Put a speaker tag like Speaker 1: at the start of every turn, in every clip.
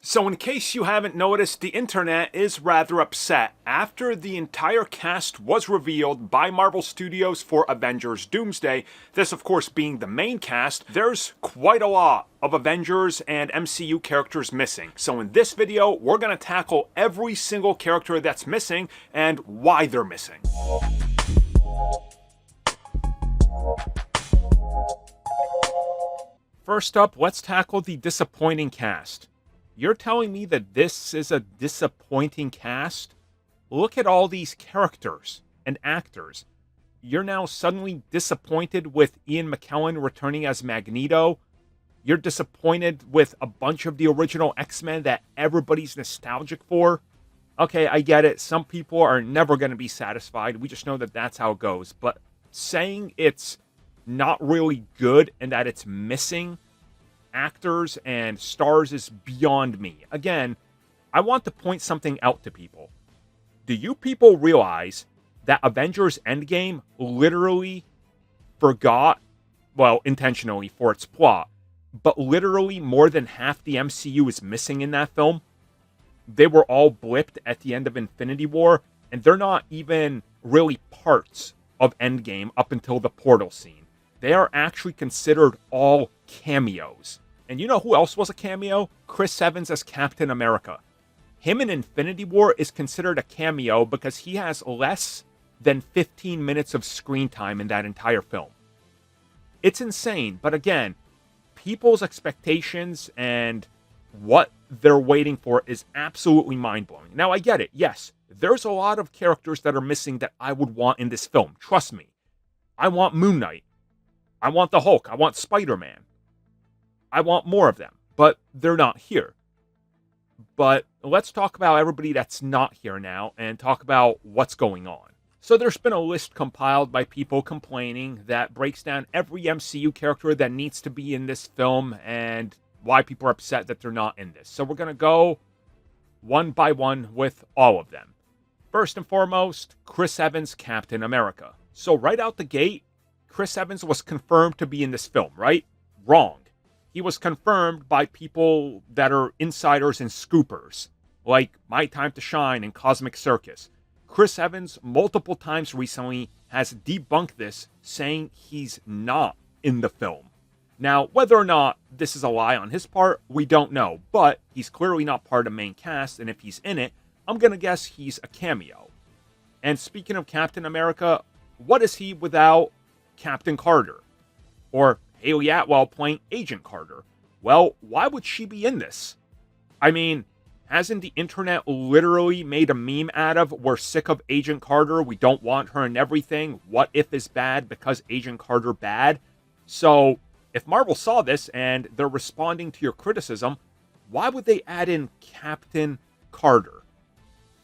Speaker 1: So in case you haven't noticed, the internet is rather upset after the entire cast was revealed by Marvel Studios for Avengers Doomsday. This of course being the main cast, there's quite a lot of Avengers and MCU characters missing. So in this video, we're going to tackle every single character that's missing and why they're missing. First up, let's tackle the disappointing cast. You're telling me that this is a disappointing cast? Look at all these characters and actors. You're now suddenly disappointed with Ian McKellen returning as Magneto. You're disappointed with a bunch of the original X-Men that everybody's nostalgic for. Okay, I get it. Some people are never going to be satisfied. We just know that that's how it goes. But saying it's not really good and that it's missing actors and stars is beyond me. Again, I want to point something out to people. Do you people realize that Avengers Endgame literally forgot, well, intentionally for its plot, but literally more than half the MCU is missing in that film? They were all blipped at the end of Infinity War, and they're not even really parts of Endgame up until the portal scene. They are actually considered all cameos. And you know who else was a cameo? Chris Evans as Captain America. Him in Infinity War is considered a cameo because he has less than 15 minutes of screen time in that entire film. It's insane, but again, people's expectations and what they're waiting for is absolutely mind-blowing. Now, I get it. Yes, there's a lot of characters that are missing that I would want in this film. Trust me. I want Moon Knight. I want the Hulk. I want Spider-Man. I want more of them, but they're not here. But let's talk about everybody that's not here now and talk about what's going on. So there's been a list compiled by people complaining that breaks down every MCU character that needs to be in this film and why people are upset that they're not in this. So we're going to go one by one with all of them. First and foremost, Chris Evans, Captain America. So right out the gate, Chris Evans was confirmed to be in this film, right? Wrong. He was confirmed by people that are insiders and scoopers, like My Time to Shine and Cosmic Circus. Chris Evans, multiple times recently, has debunked this, saying he's not in the film. Now, whether or not this is a lie on his part, we don't know, but he's clearly not part of the main cast, and if he's in it, I'm going to guess he's a cameo. And speaking of Captain America, what is he without Captain Carter? Or Haley Atwell playing Agent Carter. Well, why would she be in this? I mean, hasn't the internet literally made a meme out of, we're sick of Agent Carter, we don't want her in everything, what if is bad because Agent Carter bad? So, if Marvel saw this and they're responding to your criticism, why would they add in Captain Carter?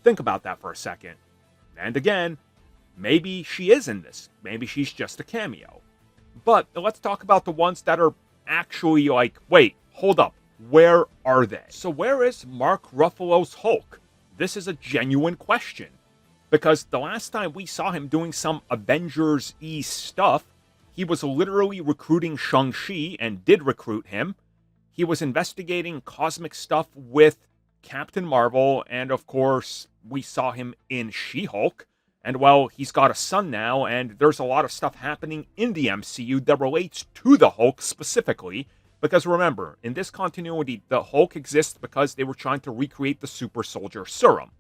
Speaker 1: Think about that for a second. And again, maybe she is in this. Maybe she's just a cameo. But let's talk about the ones that are actually like, wait, hold up, where are they? So where is Mark Ruffalo's Hulk? This is a genuine question. Because the last time we saw him doing some Avengers-y stuff, he was literally recruiting Shang-Chi and did recruit him. He was investigating cosmic stuff with Captain Marvel, and of course, we saw him in She-Hulk. And well, he's got a son now, and there's a lot of stuff happening in the MCU that relates to the Hulk specifically. Because remember, in this continuity, the Hulk exists because they were trying to recreate the super soldier serum.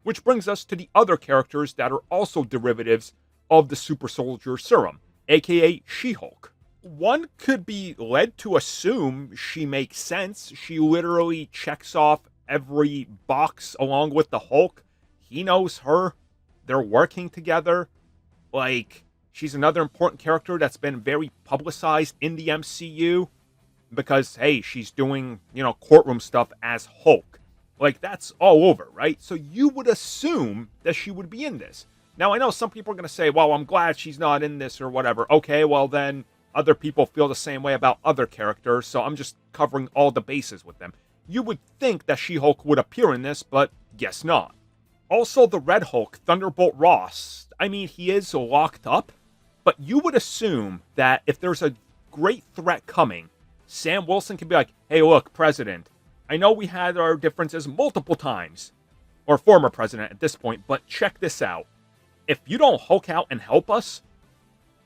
Speaker 1: Which brings us to the other characters that are also derivatives of the super soldier serum, aka She-Hulk. One could be led to assume she makes sense. She literally checks off every box along with the Hulk. He knows her. They're working together. Like, she's another important character that's been very publicized in the MCU. Because, hey, she's doing, courtroom stuff as Hulk. Like, that's all over, right? So you would assume that she would be in this. Now, I know some people are going to say, well, I'm glad she's not in this or whatever. Okay, well then, other people feel the same way about other characters, so I'm just covering all the bases with them. You would think that She-Hulk would appear in this, but guess not. Also, the Red Hulk, Thunderbolt Ross. I mean, he is locked up, but you would assume that if there's a great threat coming, Sam Wilson can be like, hey, look, President, I know we had our differences multiple times, or former president at this point, but check this out. If you don't Hulk out and help us,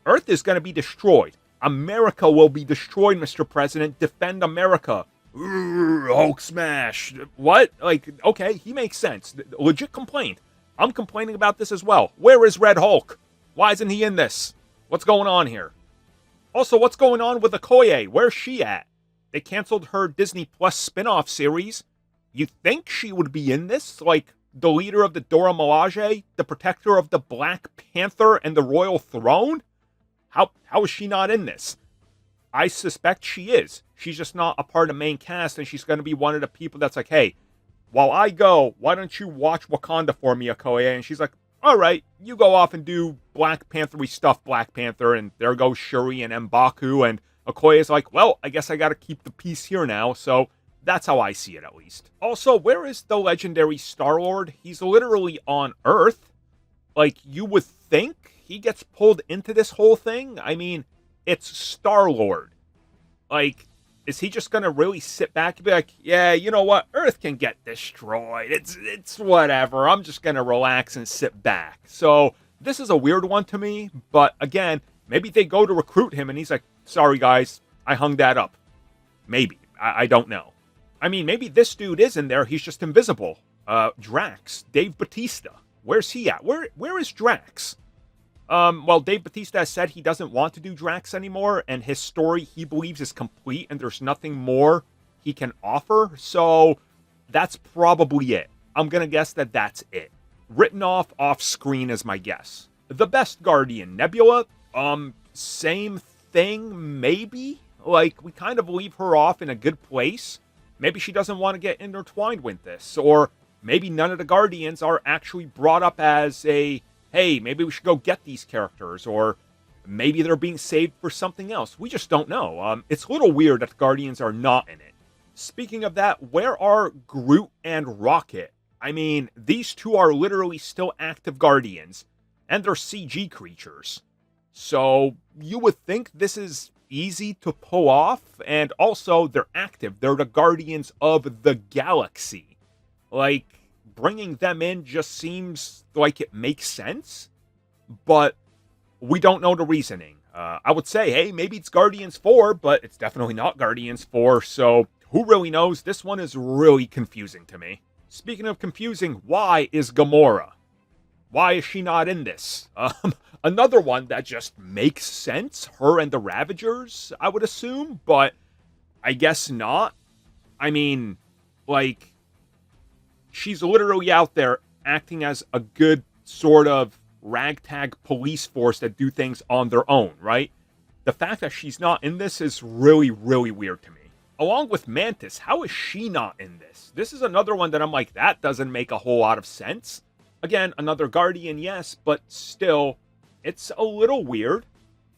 Speaker 1: Earth is going to be destroyed. America will be destroyed, Mr. President. Defend America. Hulk smash. What? Like, okay, he makes sense. Legit complaint. I'm complaining about this as well. Where is Red Hulk? Why isn't he in this? What's going on here? Also, what's going on with Okoye? Where's she at? They canceled her Disney Plus spin-off series. You think she would be in this? Like, the leader of the Dora Milaje? The protector of the Black Panther and the Royal Throne? How is she not in this? I suspect she is. She's just not a part of the main cast, and she's going to be one of the people that's like, hey, while I go, why don't you watch Wakanda for me, Okoye? And she's like, all right, you go off and do Black Panther-y stuff, Black Panther, and there goes Shuri and M'Baku, and Okoye's like, well, I guess I got to keep the peace here now, so that's how I see it, at least. Also, where is the legendary Star-Lord? He's literally on Earth. Like, you would think he gets pulled into this whole thing? I mean, it's Star-Lord. Like, is he just gonna really sit back and be like, yeah, you know what? Earth can get destroyed. It's whatever. I'm just gonna relax and sit back. So, this is a weird one to me, but again, maybe they go to recruit him and he's like, sorry guys, I hung that up. Maybe. I don't know. I mean, maybe this dude is in there, he's just invisible. Drax, Dave Bautista. Where's he at? Where is Drax? Well, Dave Bautista has said he doesn't want to do Drax anymore, and his story, he believes, is complete, and there's nothing more he can offer, so that's probably it. I'm gonna guess that that's it. Written off screen is my guess. The best Guardian, Nebula, same thing, maybe? Like, we kind of leave her off in a good place. Maybe she doesn't want to get intertwined with this, or maybe none of the Guardians are actually brought up as a, hey, maybe we should go get these characters, or maybe they're being saved for something else. We just don't know. It's a little weird that the Guardians are not in it. Speaking of that, where are Groot and Rocket? I mean, these two are literally still active Guardians, and they're CG creatures. So, you would think this is easy to pull off, and also, they're active. They're the Guardians of the Galaxy. Like, bringing them in just seems like it makes sense, but we don't know the reasoning. I would say, hey, maybe it's Guardians 4, but it's definitely not Guardians 4, so who really knows? This one is really confusing to me. Speaking of confusing, why is Gamora? Why is she not in this? Another one that just makes sense, her and the Ravagers, I would assume, but I guess not. I mean, like, she's literally out there acting as a good sort of ragtag police force that do things on their own, right? The fact that she's not in this is really, really weird to me. Along with Mantis, how is she not in this? This is another one that I'm like, that doesn't make a whole lot of sense. Again, another Guardian, yes, but still, it's a little weird.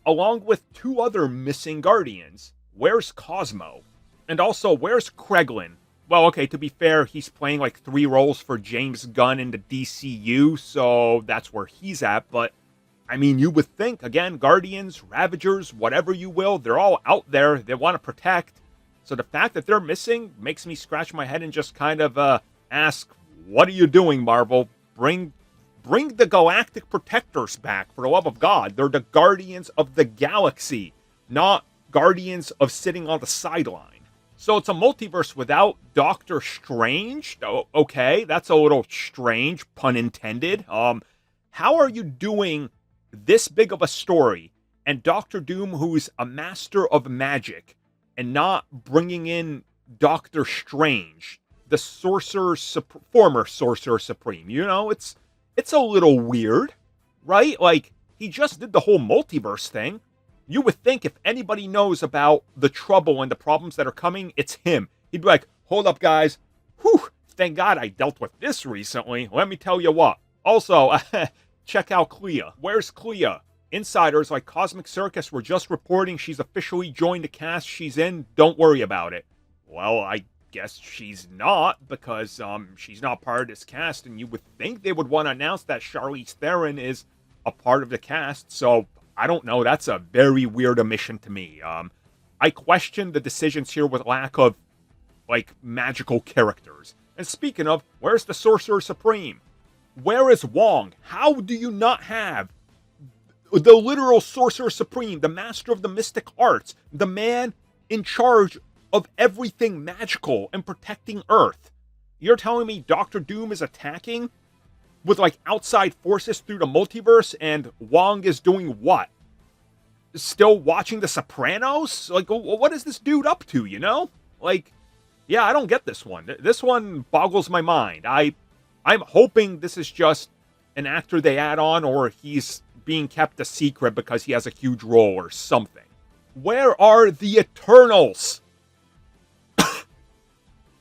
Speaker 1: Along with two other missing Guardians. Where's Cosmo? And also, where's Kreglin? Well, okay, to be fair, he's playing like 3 roles for James Gunn in the DCU, so that's where he's at, but I mean, you would think, again, Guardians, Ravagers, whatever you will, they're all out there, they want to protect, so the fact that they're missing makes me scratch my head and just kind of ask, what are you doing, Marvel? Bring the Galactic Protectors back, for the love of God. They're the Guardians of the Galaxy, not Guardians of sitting on the sideline. So it's a multiverse without Doctor Strange? Okay, that's a little strange, pun intended. How are you doing this big of a story, and Doctor Doom, who's a master of magic, and not bringing in Doctor Strange, the former Sorcerer Supreme? You know, it's a little weird, right? Like, he just did the whole multiverse thing. You would think if anybody knows about the trouble and the problems that are coming, it's him. He'd be like, hold up, guys. Whew, thank God I dealt with this recently. Let me tell you what. Also, check out Clea. Where's Clea? Insiders like Cosmic Circus were just reporting she's officially joined the cast she's in. Don't worry about it. Well, I guess she's not, because she's not part of this cast, and you would think they would want to announce that Charlize Theron is a part of the cast, so I don't know. That's a very weird omission to me. I question the decisions here with lack of like, magical characters. And speaking of, where's the Sorcerer Supreme? Where is Wong? How do you not have the literal Sorcerer Supreme, the master of the mystic arts, the man in charge of everything magical and protecting Earth? You're telling me Doctor Doom is attacking with, like, outside forces through the multiverse, and Wong is doing what? Still watching The Sopranos? Like, what is this dude up to, you know? Like, yeah, I don't get this one. This one boggles my mind. I'm hoping this is just an actor they add on, or he's being kept a secret because he has a huge role or something. Where are the Eternals?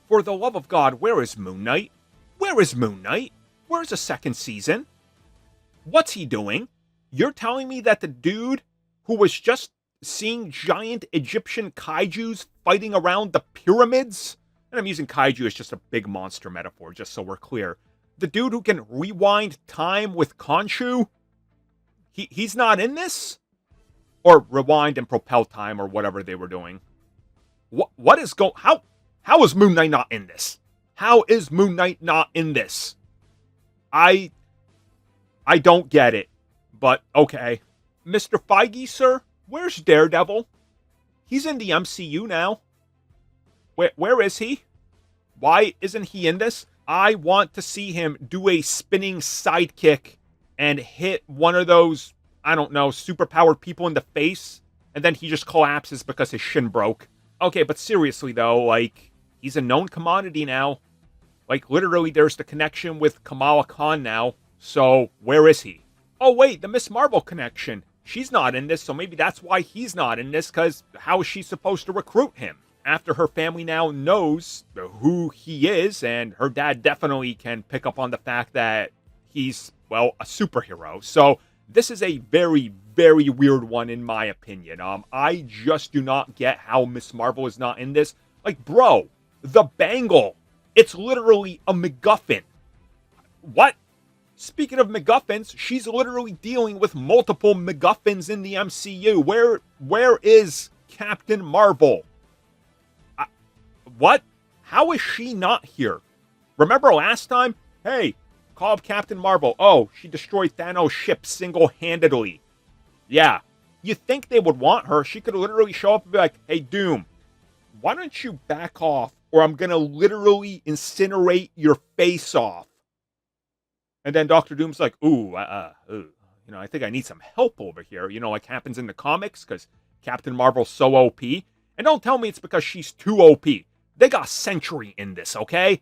Speaker 1: For the love of God, where is Moon Knight? Where is Moon Knight? Where's the second season? What's he doing? You're telling me that the dude who was just seeing giant Egyptian kaijus fighting around the pyramids, and I'm using kaiju as just a big monster metaphor, just so we're clear, the dude who can rewind time with Khonshu, he's not in this? Or rewind and propel time, or whatever they were doing. What is how is Moon Knight not in this? How is Moon Knight not in this? I don't get it, but okay. Mr. Feige, sir, where's Daredevil? He's in the MCU now. Where is he? Why isn't he in this? I want to see him do a spinning sidekick and hit one of those, I don't know, superpowered people in the face, and then he just collapses because his shin broke. Okay, but seriously though, like, he's a known commodity now. Like, literally, there's the connection with Kamala Khan now. So, where is he? Oh, wait, the Miss Marvel connection. She's not in this, so maybe that's why he's not in this, because how is she supposed to recruit him? After her family now knows who he is, and her dad definitely can pick up on the fact that he's, well, a superhero. So, this is a very, very weird one, in my opinion. I just do not get how Miss Marvel is not in this. Like, bro, the bangle. It's literally a MacGuffin. What? Speaking of MacGuffins, she's literally dealing with multiple MacGuffins in the MCU. Where is Captain Marvel? What? How is she not here? Remember last time? Hey, call up Captain Marvel. Oh, she destroyed Thanos' ship single-handedly. Yeah. You think they would want her? She could literally show up and be like, hey, Doom, why don't you back off, or I'm going to literally incinerate your face off. And then Doctor Doom's like, ooh, you know, I think I need some help over here. You know, like happens in the comics, because Captain Marvel's so OP. And don't tell me it's because she's too OP. They got Sentry in this, okay?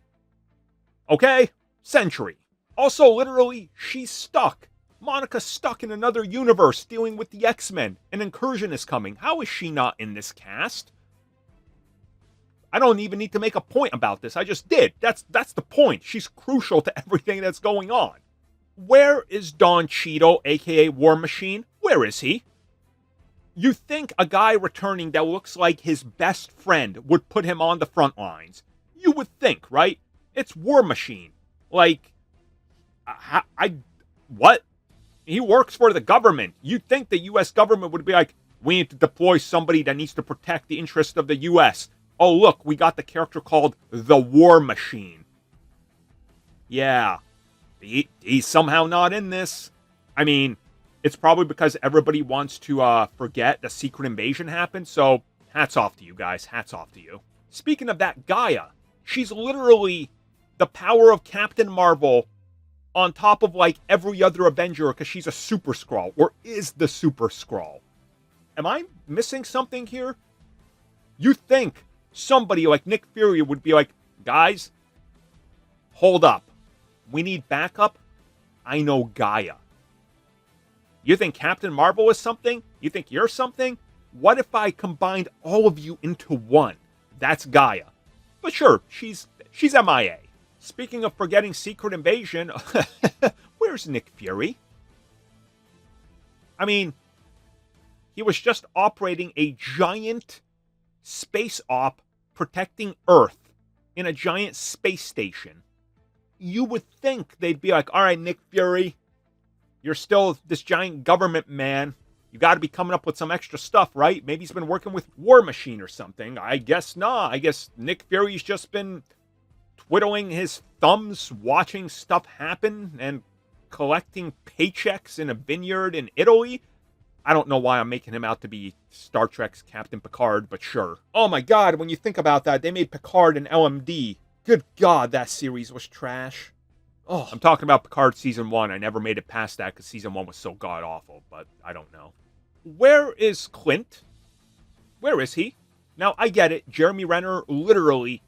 Speaker 1: Okay? Sentry. Also, literally, she's stuck. Monica's stuck in another universe dealing with the X-Men. An incursion is coming. How is she not in this cast? I don't even need to make a point about this. I just did. That's the point. She's crucial to everything that's going on. Where is Don Cheadle, aka War Machine? Where is he? You think a guy returning that looks like his best friend would put him on the front lines. You would think, right? It's War Machine. Like, what? He works for the government. You'd think the U.S. government would be like, we need to deploy somebody that needs to protect the interests of the U.S. Oh, look, we got the character called the War Machine. Yeah, he's somehow not in this. I mean, it's probably because everybody wants to forget the secret invasion happened, so hats off to you guys, hats off to you. Speaking of that, Gaia, she's literally the power of Captain Marvel on top of, like, every other Avenger, because she's a Super Skrull, or is the Super Skrull. Am I missing something here? You think somebody like Nick Fury would be like, guys, hold up. We need backup. I know Gaia. You think Captain Marvel is something? You think you're something? What if I combined all of you into one? That's Gaia. But sure, she's MIA. Speaking of forgetting Secret Invasion, where's Nick Fury? I mean, he was just operating a giant space op protecting Earth in a giant space station. You would think they'd be like, all right, Nick Fury, you're still this giant government man. You got to be coming up with some extra stuff, right? Maybe he's been working with War Machine or something. I guess not. I guess Nick Fury's just been twiddling his thumbs, watching stuff happen, and collecting paychecks in a vineyard in Italy. I don't know why I'm making him out to be Star Trek's Captain Picard, but sure. Oh my god, when you think about that, they made Picard an LMD. Good god, that series was trash. Oh, I'm talking about Picard Season 1. I never made it past that because Season 1 was so god-awful, but I don't know. Where is Clint? Where is he? Now, I get it. Jeremy Renner literally,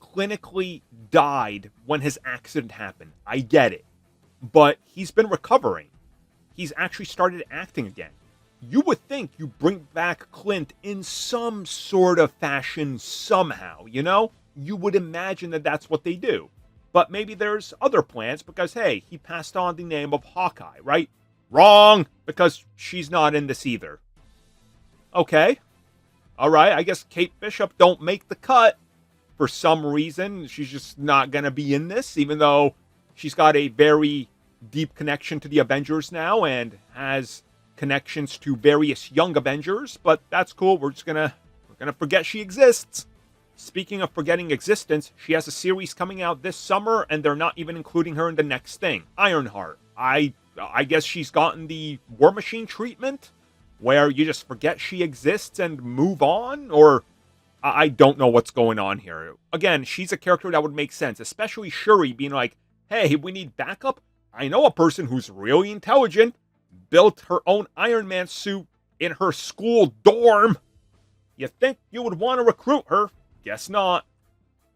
Speaker 1: clinically died when his accident happened. I get it. But he's been recovering. He's actually started acting again. You would think you bring back Clint in some sort of fashion somehow, you know? You would imagine that that's what they do. But maybe there's other plans because, hey, he passed on the name of Hawkeye, right? Wrong! Because she's not in this either. Okay. Alright, I guess Kate Bishop don't make the cut. For some reason, she's just not gonna be in this, even though she's got a very deep connection to the Avengers now and has connections to various young Avengers, but that's cool. We're gonna forget she exists. Speaking of forgetting existence, she has a series coming out this summer, and they're not even including her in the next thing. Ironheart. I guess she's gotten the War Machine treatment, where you just forget she exists and move on, or I don't know what's going on here. Again, she's a character that would make sense, especially Shuri being like, hey, we need backup. I know a person who's really intelligent, built her own Iron Man suit in her school dorm. You think you would want to recruit her? Guess not.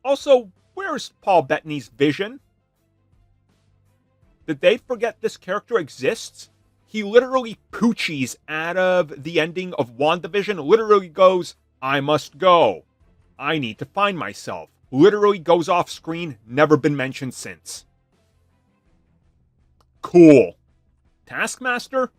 Speaker 1: Also, where's Paul Bettany's Vision? Did they forget this character exists? He literally poochies out of the ending of WandaVision, literally goes, I must go. I need to find myself. Literally goes off screen, never been mentioned since. Cool. Taskmaster?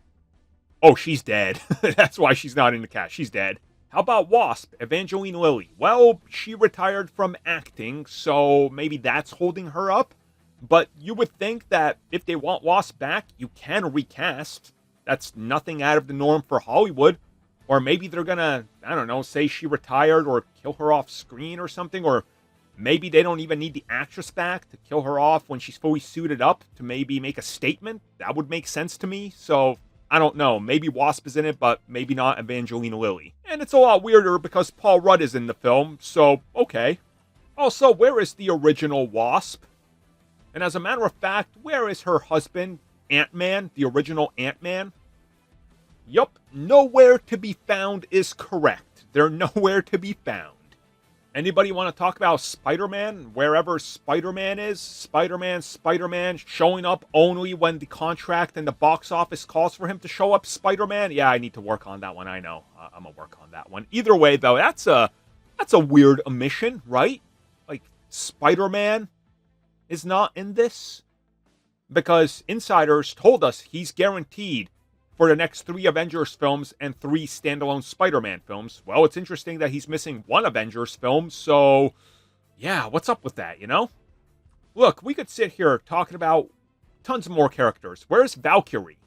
Speaker 1: Oh, she's dead. That's why she's not in the cast. She's dead. How about Wasp, Evangeline Lilly? Well, she retired from acting, so maybe that's holding her up. But you would think that if they want Wasp back, you can recast. That's nothing out of the norm for Hollywood. Or maybe they're gonna, I don't know, say she retired or kill her off screen or something. Or maybe they don't even need the actress back to kill her off when she's fully suited up to maybe make a statement. That would make sense to me. So, I don't know. Maybe Wasp is in it, but maybe not Evangeline Lilly. And it's a lot weirder because Paul Rudd is in the film, so okay. Also, where is the original Wasp? And as a matter of fact, where is her husband, Ant-Man, the original Ant-Man? Yup, nowhere to be found is correct. They're nowhere to be found. Anybody want to talk about Spider-Man? Wherever Spider-Man is, Spider-Man, showing up only when the contract and the box office calls for him to show up, Spider-Man? Yeah, I need to work on that one, I know. I'm gonna work on that one. Either way, though, that's a weird omission, right? Like, Spider-Man is not in this? Because insiders told us he's guaranteed for the next 3 Avengers films and 3 standalone Spider-Man films. Well, it's interesting that he's missing 1 Avengers film, so yeah, what's up with that, you know? Look, we could sit here talking about tons more characters. Where's Valkyrie?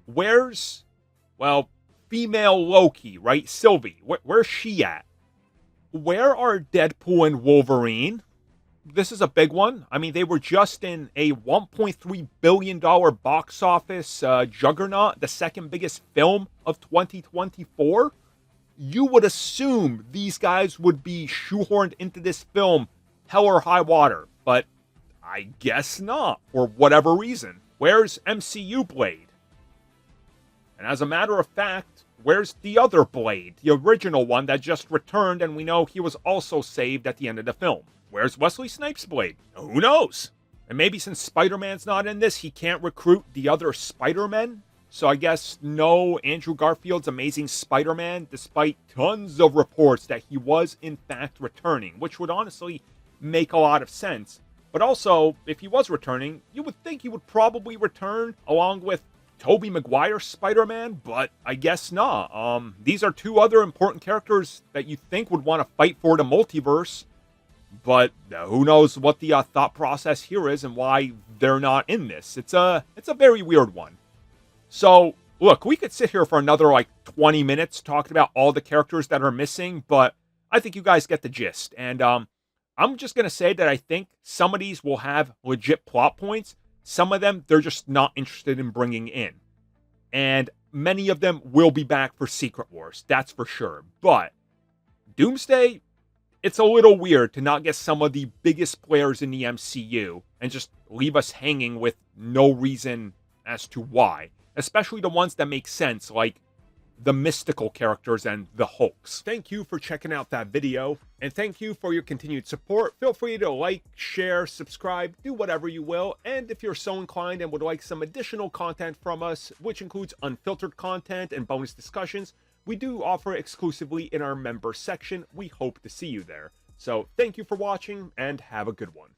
Speaker 1: Where's, well, female Loki, right? Sylvie. Where's she at? Where are Deadpool and Wolverine? This is a big one. I mean, they were just in a $1.3 billion box office juggernaut, the second biggest film of 2024. You would assume these guys would be shoehorned into this film hell or high water, but I guess not, for whatever reason. Where's MCU Blade? And as a matter of fact, where's the other Blade, the original one that just returned, and we know he was also saved at the end of the film? Where's Wesley Snipes' Blade? Who knows? And maybe since Spider-Man's not in this, he can't recruit the other Spider-Men? So I guess no Andrew Garfield's Amazing Spider-Man, despite tons of reports that he was in fact returning, which would honestly make a lot of sense. But also, if he was returning, you would think he would probably return along with Tobey Maguire's Spider-Man, but I guess not. These are 2 other important characters that you think would want to fight for the multiverse. But who knows what the thought process here is and why they're not in this. It's a very weird one. So, Look, we could sit here for another like 20 minutes talking about all the characters that are missing, but I think you guys get the gist. And I'm just going to say that I think some of these will have legit plot points. Some of them, they're just not interested in bringing in. And many of them will be back for Secret Wars, that's for sure. But Doomsday, it's a little weird to not get some of the biggest players in the MCU and just leave us hanging with no reason as to why. Especially the ones that make sense, like the mystical characters and the Hulks. Thank you for checking out that video, and thank you for your continued support. Feel free to like, share, subscribe, do whatever you will, and if you're so inclined and would like some additional content from us, which includes unfiltered content and bonus discussions, we do offer exclusively in our member section. We hope to see you there. So thank you for watching, and have a good one.